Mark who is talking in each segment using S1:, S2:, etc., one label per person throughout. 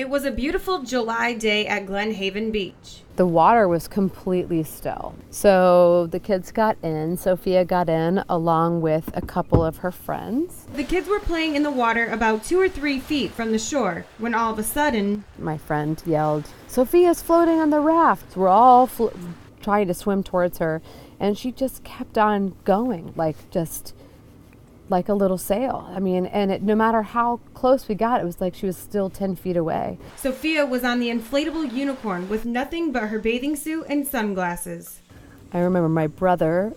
S1: It was a beautiful July day at Glen Haven Beach.
S2: The water was completely still. So the kids got in. Sophia got in along with a couple of her friends.
S1: The kids were playing in the water about 2 or 3 feet from the shore when all of a sudden,
S2: my friend yelled, "Sophia's floating on the raft." We're all trying to swim towards her, and she just kept on going, just like a little sail. I mean, and no matter how close we got, it was like she was still 10 feet away.
S1: Sophia was on the inflatable unicorn with nothing but her bathing suit and sunglasses.
S2: I remember my brother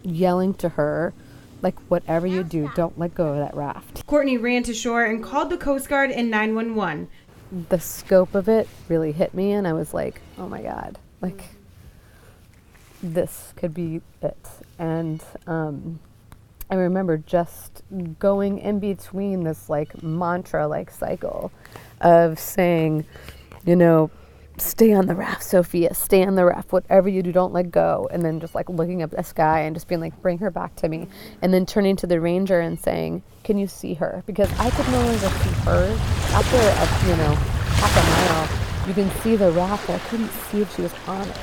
S2: yelling to her, whatever you do, don't let go of that raft.
S1: Courtney ran to shore and called the Coast Guard and 911.
S2: The scope of it really hit me, and I was like, oh my God, this could be it. And I remember just going in between this mantra cycle of saying, stay on the raft, Sophia, stay on the raft, whatever you do, don't let go. And then just looking up at the sky and just being bring her back to me. And then turning to the ranger and saying, can you see her? Because I could no longer see her. After, half a mile, you can see the raft, but I couldn't see if she was on it.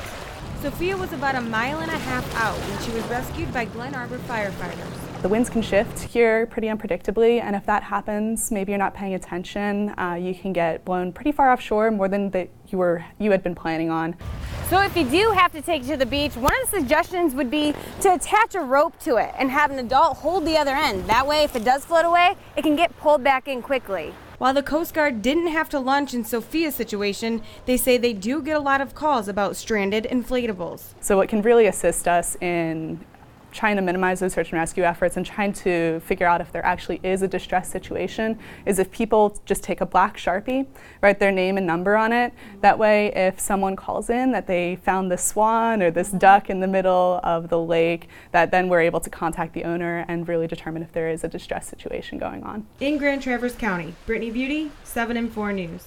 S1: Sophia was about 1.5 miles out when she was rescued by Glen Arbor firefighters.
S3: The winds can shift here pretty unpredictably, and if that happens, maybe you're not paying attention, you can get blown pretty far offshore, more than you had been planning on.
S4: So if you do have to take it to the beach, one of the suggestions would be to attach a rope to it and have an adult hold the other end. That way, if it does float away, it can get pulled back in quickly.
S1: While the Coast Guard didn't have to launch in Sophia's situation, they say they do get a lot of calls about stranded inflatables.
S3: So what can really assist us in trying to minimize those search and rescue efforts and trying to figure out if there actually is a distress situation is if people just take a black Sharpie, write their name and number on it. That way, if someone calls in that they found this swan or this duck in the middle of the lake, that then we're able to contact the owner and really determine if there is a distress situation going on.
S1: In Grand Traverse County, Brittany Beauty, 7 and 4 News.